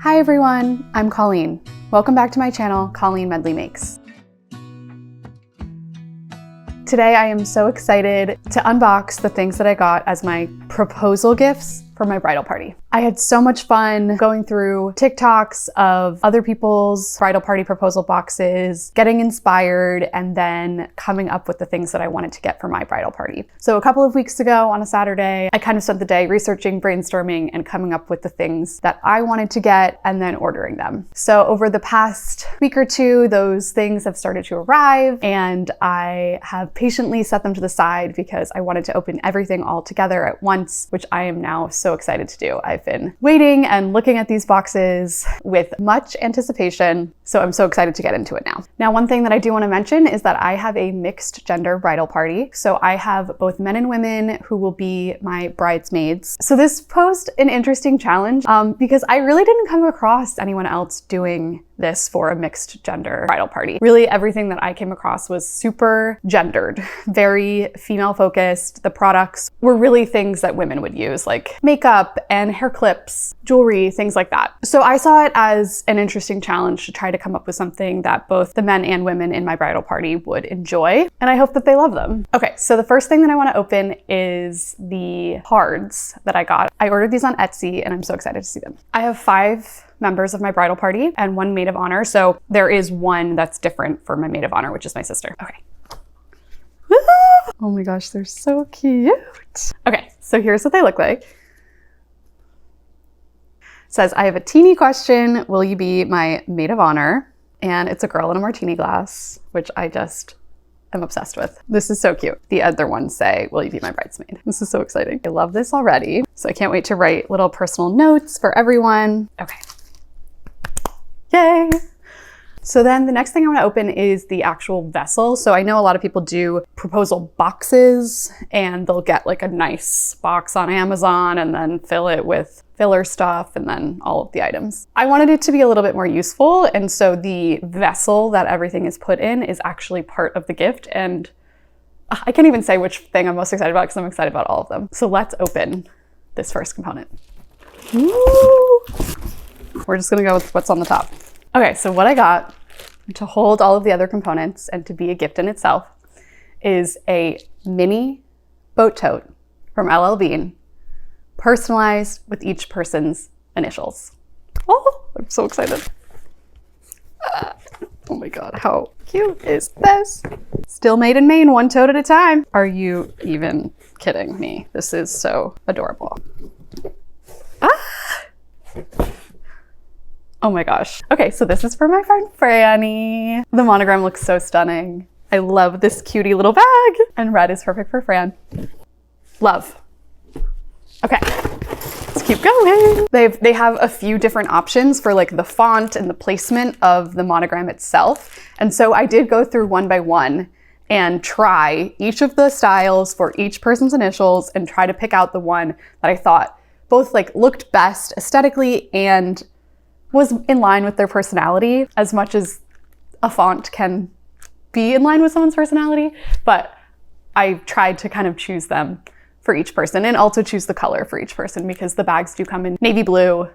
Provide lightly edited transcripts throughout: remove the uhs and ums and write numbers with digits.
Hi everyone, I'm Colleen. Welcome back to my channel, Colleen Medley Makes. Today I am so excited to unbox the things that I got as my proposal gifts for my bridal party. I had so much fun going through TikToks of other people's bridal party proposal boxes, getting inspired, and then coming up with the things that I wanted to get for my bridal party. So a couple of weeks ago on a Saturday, I kind of spent the day researching, brainstorming, and coming up with the things that I wanted to get and then ordering them. So over the past week or two, those things have started to arrive and I have patiently set them to the side because I wanted to open everything all together at once, which I am now so excited to do. I've been waiting and looking at these boxes with much anticipation, so I'm so excited to get into it now. Now, one thing that I do want to mention is that I have a mixed gender bridal party. So I have both men and women who will be my bridesmaids. So this posed an interesting challenge because I really didn't come across anyone else doing this for a mixed gender bridal party. Really, everything that I came across was super gendered, very female focused. The products were really things that women would use, like makeup and hair clips, jewelry, things like that. So I saw it as an interesting challenge to try to come up with something that both the men and women in my bridal party would enjoy, and I hope that they love them. Okay, so the first thing that I want to open is the cards that I got. I ordered these on Etsy and I'm so excited to see them. I have 5 members of my bridal party and 1 maid of honor. So there is one that's different for my maid of honor, which is my sister. Okay. Oh my gosh, they're so cute. Okay, so here's what they look like. It says, I have a teeny question. Will you be my maid of honor? And it's a girl in a martini glass, which I just am obsessed with. This is so cute. The other ones say, will you be my bridesmaid? This is so exciting. I love this already. So I can't wait to write little personal notes for everyone. Okay. Yay! So then the next thing I want to open is the actual vessel. So I know a lot of people do proposal boxes and they'll get like a nice box on Amazon and then fill it with filler stuff and then all of the items. I wanted it to be a little bit more useful, and so the vessel that everything is put in is actually part of the gift, and I can't even say which thing I'm most excited about because I'm excited about all of them. So let's open this first component. Woo! We're just gonna go with what's on the top. Okay, so what I got to hold all of the other components and to be a gift in itself is a mini boat tote from LL Bean, personalized with each person's initials. Oh, I'm so excited. Oh my God, how cute is this? Still made in Maine, 1 tote at a time. Are you even kidding me? This is so adorable. Oh my gosh. Okay, so this is for my friend Franny. The monogram looks so stunning. I love this cutie little bag, and red is perfect for Fran. Love. Okay, let's keep going. They have a few different options for like the font and the placement of the monogram itself. And so I did go through one by one and try each of the styles for each person's initials and try to pick out the one that I thought both like looked best aesthetically and was in line with their personality, as much as a font can be in line with someone's personality. But I tried to kind of choose them for each person and also choose the color for each person because the bags do come in navy blue,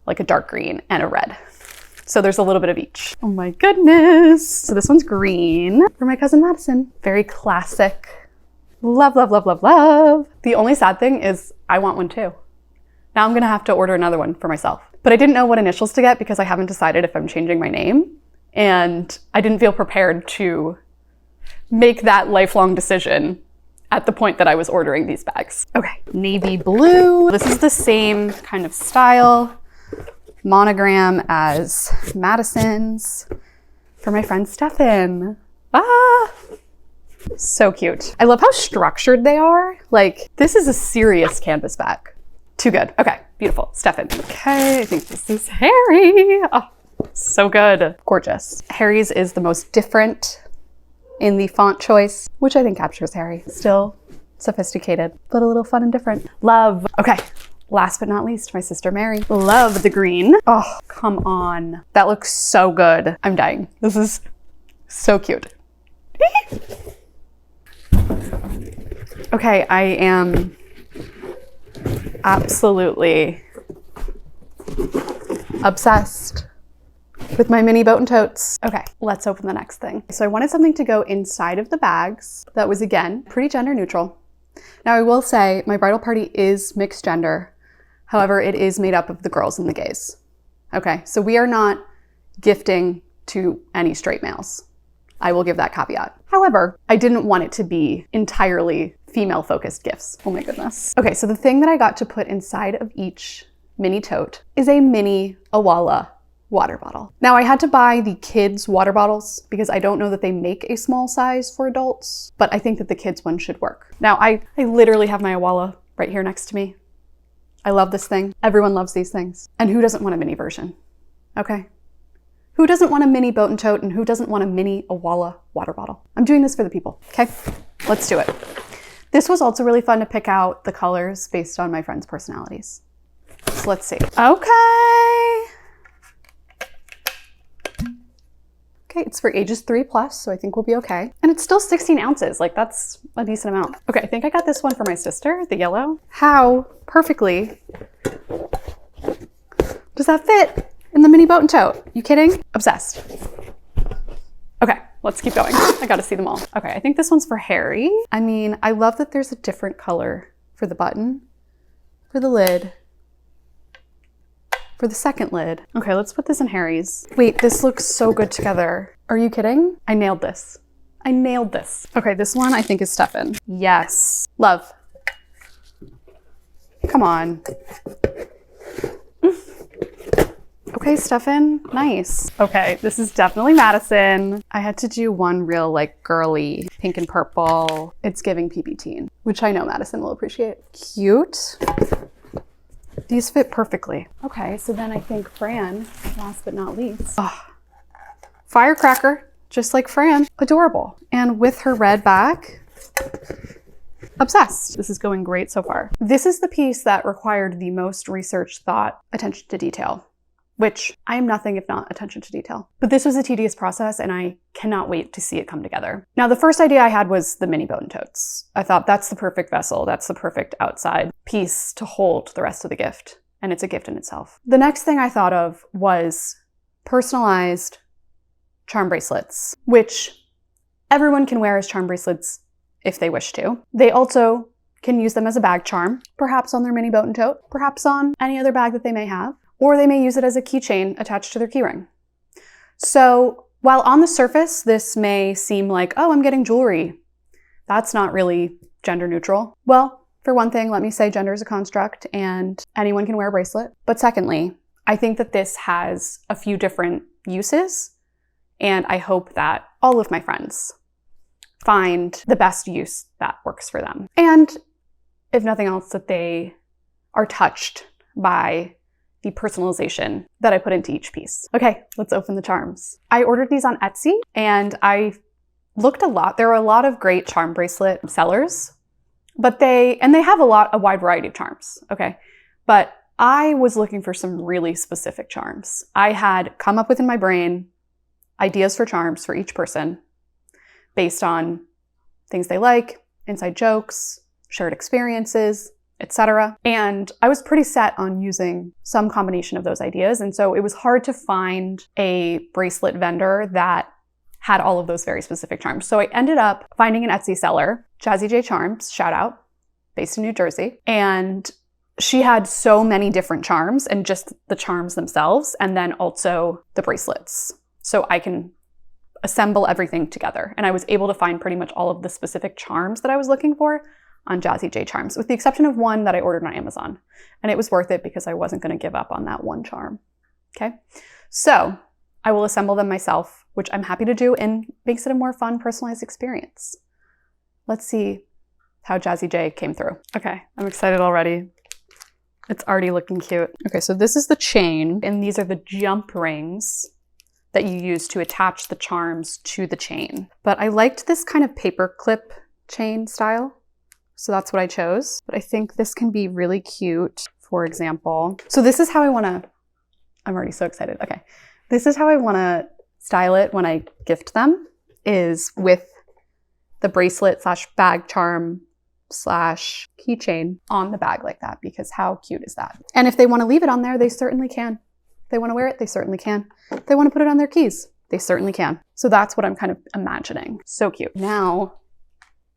like a dark green, and a red. So there's a little bit of each. Oh my goodness. So this one's green for my cousin Madison. Very classic. Love, love, love, love, love. The only sad thing is I want one too. Now I'm gonna have to order another one for myself. But I didn't know what initials to get because I haven't decided if I'm changing my name. And I didn't feel prepared to make that lifelong decision at the point that I was ordering these bags. Okay, navy blue. This is the same kind of style, monogram as Madison's for my friend Stefan. So cute. I love how structured they are. Like, this is a serious canvas bag. Too good. Okay, beautiful. Stefan. Okay, I think this is Harry. Oh, so good. Gorgeous. Harry's is the most different in the font choice, which I think captures Harry. Still sophisticated, but a little fun and different. Love. Okay, last but not least, my sister Mary. Love the green. Oh, come on. That looks so good. I'm dying. This is so cute. Okay, I am absolutely Obsessed with my mini boat and totes. Okay, let's open the next thing. So I wanted something to go inside of the bags that was, again, pretty gender neutral. Now I will say my bridal party is mixed gender. However, it is made up of the girls and the gays. Okay, so we are not gifting to any straight males. I will give that caveat. However, I didn't want it to be entirely female-focused gifts. Oh my goodness. Okay, so the thing that I got to put inside of each mini tote is a mini Owala water bottle. Now I had to buy the kids water bottles because I don't know that they make a small size for adults, but I think that the kids one should work. Now I literally have my Owala right here next to me. I love this thing. Everyone loves these things. And who doesn't want a mini version? Okay. Who doesn't want a mini boat and tote, and who doesn't want a mini Owala water bottle? I'm doing this for the people, okay? Let's do it. This was also really fun to pick out the colors based on my friends' personalities. So let's see. Okay. Okay, it's for ages 3+, so I think we'll be okay. And it's still 16 ounces, like that's a decent amount. Okay, I think I got this one for my sister, the yellow. How perfectly does that fit in the mini boat and tote? You kidding? Obsessed. Okay, let's keep going. I gotta see them all. Okay, I think this one's for Harry. I mean, I love that there's a different color for the button, for the lid, for the second lid. Okay, let's put this in Harry's. Wait, this looks so good together. Are you kidding? I nailed this. I nailed this. Okay, this one I think is Stefan. Yes. Love. Come on. Okay, Stefan, nice. Okay, this is definitely Madison. I had to do one real like girly pink and purple. It's giving PP teen, which I know Madison will appreciate. Cute. These fit perfectly. Okay, so then I think Fran, last but not least. Oh, firecracker, just like Fran. Adorable. And with her red bag, obsessed. This is going great so far. This is the piece that required the most research, thought, attention to detail, which I am nothing if not attention to detail. But this was a tedious process and I cannot wait to see it come together. Now, the first idea I had was the mini boat and totes. I thought that's the perfect vessel. That's the perfect outside piece to hold the rest of the gift. And it's a gift in itself. The next thing I thought of was personalized charm bracelets, which everyone can wear as charm bracelets if they wish to. They also can use them as a bag charm, perhaps on their mini boat and tote, perhaps on any other bag that they may have. Or they may use it as a keychain attached to their keyring. So while on the surface, this may seem like, oh, I'm getting jewelry. That's not really gender neutral. Well, for one thing, let me say gender is a construct and anyone can wear a bracelet. But secondly, I think that this has a few different uses and I hope that all of my friends find the best use that works for them. And if nothing else, that they are touched by the personalization that I put into each piece. Okay, let's open the charms. I ordered these on Etsy and I looked a lot. There are a lot of great charm bracelet sellers, but they have a wide variety of charms, okay? But I was looking for some really specific charms. I had come up with in my brain ideas for charms for each person based on things they like, inside jokes, shared experiences, etc. And I was pretty set on using some combination of those ideas. And so it was hard to find a bracelet vendor that had all of those very specific charms. So I ended up finding an Etsy seller, Jazzy J Charms, shout out, based in New Jersey. And she had so many different charms and just the charms themselves, and then also the bracelets. So I can assemble everything together. And I was able to find pretty much all of the specific charms that I was looking for on Jazzy J Charms, with the exception of one that I ordered on Amazon. And it was worth it because I wasn't going to give up on that one charm. Okay, so I will assemble them myself, which I'm happy to do and makes it a more fun, personalized experience. Let's see how Jazzy J came through. Okay, I'm excited already. It's already looking cute. Okay, so this is the chain, and these are the jump rings that you use to attach the charms to the chain. But I liked this kind of paper clip chain style. So that's what I chose. But I think this can be really cute, for example. So this is how I wanna, I'm already so excited. Okay. This is how I wanna style it when I gift them, is with the bracelet slash bag charm slash keychain on the bag like that, because how cute is that? And if they wanna leave it on there, they certainly can. If they want to wear it, they certainly can. If they want to put it on their keys, they certainly can. So that's what I'm kind of imagining. So cute. Now,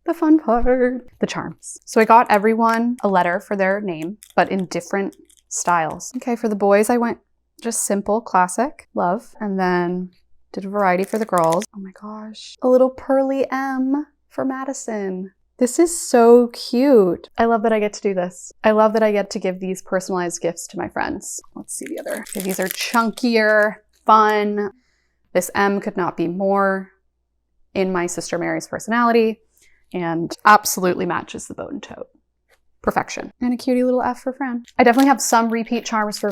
the fun part, the charms. So I got everyone a letter for their name, but in different styles. Okay, for the boys, I went just simple, classic, love, and then did a variety for the girls. Oh my gosh, a little pearly M for Madison. This is so cute. I love that I get to do this. I love that I get to give these personalized gifts to my friends. Let's see the other. Okay, these are chunkier, fun. This M could not be more in my sister Mary's personality and absolutely matches the boat and tote. Perfection. And a cutie little F for Fran. I definitely have some repeat charms for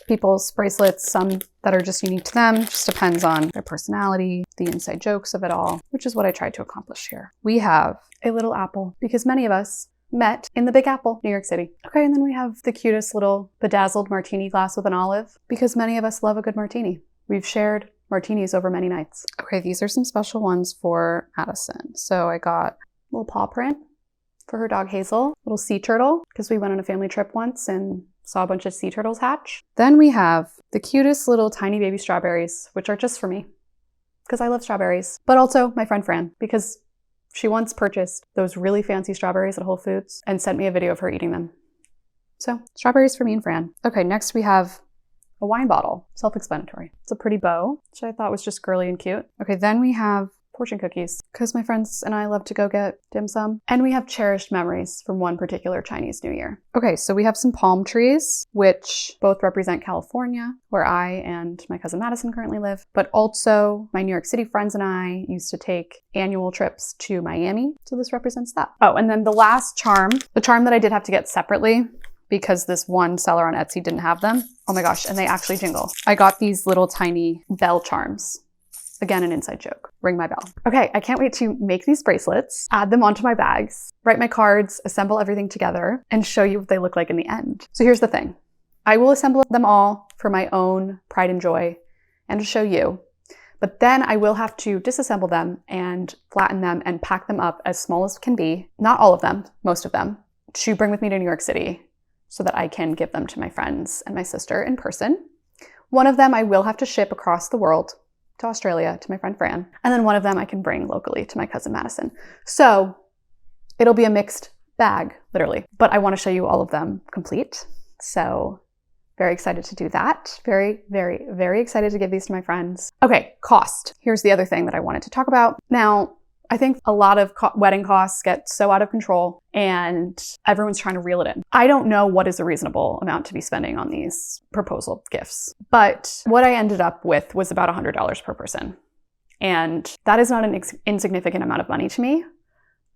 people's bracelets, some that are just unique to them. Just depends on their personality, the inside jokes of it all, which is what I tried to accomplish here. We have a little apple because many of us met in the Big Apple, New York City. Okay, and then we have the cutest little bedazzled martini glass with an olive because many of us love a good martini. We've shared martinis over many nights. Okay, these are some special ones for Madison. So I got a little paw print for her dog Hazel, little sea turtle, because we went on a family trip once and saw a bunch of sea turtles hatch. Then we have the cutest little tiny baby strawberries, which are just for me, because I love strawberries. But also my friend Fran, because she once purchased those really fancy strawberries at Whole Foods and sent me a video of her eating them. So strawberries for me and Fran. Okay, next we have a wine bottle, self-explanatory. It's a pretty bow, which I thought was just girly and cute. Okay, then we have fortune cookies, because my friends and I love to go get dim sum. And we have cherished memories from one particular Chinese New Year. Okay, so we have some palm trees, which both represent California, where I and my cousin Madison currently live, but also my New York City friends and I used to take annual trips to Miami. So this represents that. Oh, and then the last charm, the charm that I did have to get separately, because this one seller on Etsy didn't have them. Oh my gosh, and they actually jingle. I got these little tiny bell charms. Again, an inside joke. Ring my bell. Okay, I can't wait to make these bracelets, add them onto my bags, write my cards, assemble everything together, and show you what they look like in the end. So here's the thing. I will assemble them all for my own pride and joy and to show you. But then I will have to disassemble them and flatten them and pack them up as small as can be, not all of them, most of them, to bring with me to New York City so that I can give them to my friends and my sister in person. One of them I will have to ship across the world to Australia to my friend Fran. And then one of them I can bring locally to my cousin Madison. So it'll be a mixed bag, literally. But I want to show you all of them complete. So very excited to do that. Very, very, very excited to give these to my friends. Okay, cost. Here's the other thing that I wanted to talk about. Now, I think a lot of wedding costs get so out of control and everyone's trying to reel it in. I don't know what is a reasonable amount to be spending on these proposal gifts, but what I ended up with was about $100 per person. And that is not an insignificant amount of money to me,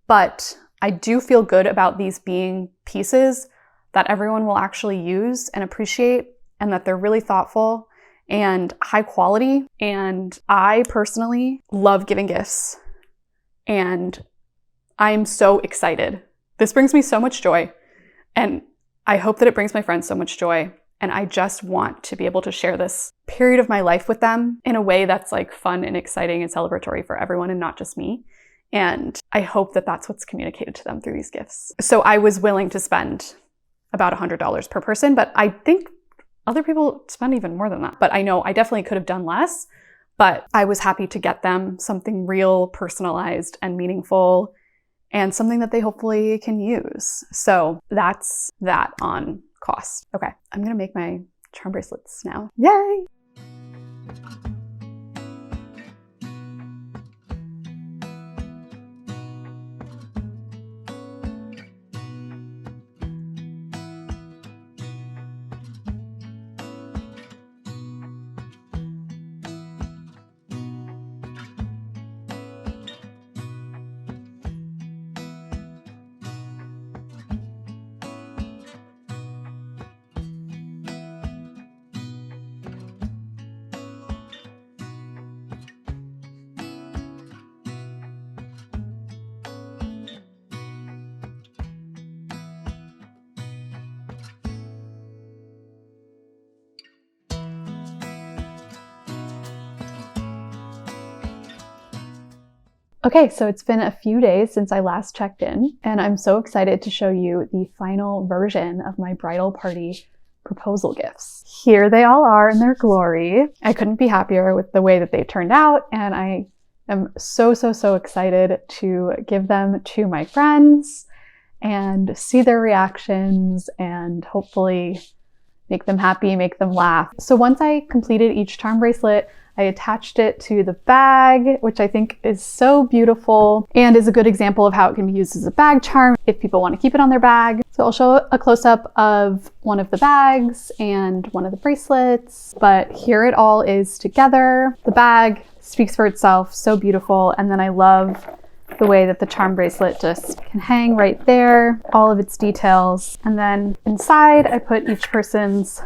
but I do feel good about these being pieces that everyone will actually use and appreciate, and that they're really thoughtful and high quality. And I personally love giving gifts. And I'm so excited. This brings me so much joy. And I hope that it brings my friends so much joy. And I just want to be able to share this period of my life with them in a way that's like fun and exciting and celebratory for everyone and not just me. And I hope that that's what's communicated to them through these gifts. So I was willing to spend about $100 per person, but I think other people spend even more than that. But I know I definitely could have done less. But I was happy to get them something real, personalized, and meaningful, and something that they hopefully can use. So that's that on cost. Okay, I'm gonna make my charm bracelets now. Yay! Okay, so it's been a few days since I last checked in, and I'm so excited to show you the final version of my bridal party proposal gifts. here they all are in their glory. I couldn't be happier with the way that they turned out, and I am so excited to give them to my friends and see their reactions and hopefully make them happy, make them laugh. So once I completed each charm bracelet, I attached it to the bag, which I think is so beautiful and is a good example of how it can be used as a bag charm if people want to keep it on their bag. So I'll show a close-up of one of the bags and one of the bracelets, but here it all is together. The bag speaks for itself, so beautiful, and then I love the way that the charm bracelet just can hang right there, all of its details. And then inside I put each person's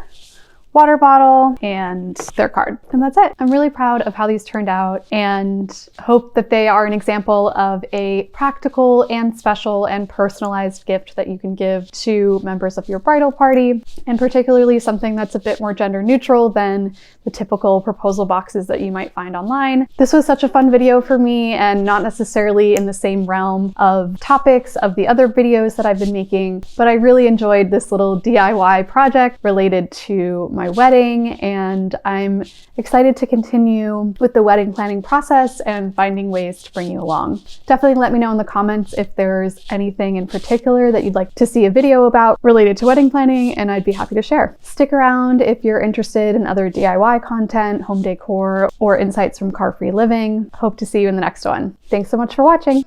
water bottle and their card, and that's it. I'm really proud of how these turned out and hope that they are an example of a practical and special and personalized gift that you can give to members of your bridal party, and particularly something that's a bit more gender neutral than the typical proposal boxes that you might find online. This was such a fun video for me, and not necessarily in the same realm of topics of the other videos that I've been making, but I really enjoyed this little DIY project related to my wedding, and I'm excited to continue with the wedding planning process and finding ways to bring you along. Definitely let me know in the comments if there's anything in particular that you'd like to see a video about related to wedding planning, and I'd be happy to share. Stick around if you're interested in other DIY content, home decor, or insights from car-free living. Hope to see you in the next one. Thanks so much for watching.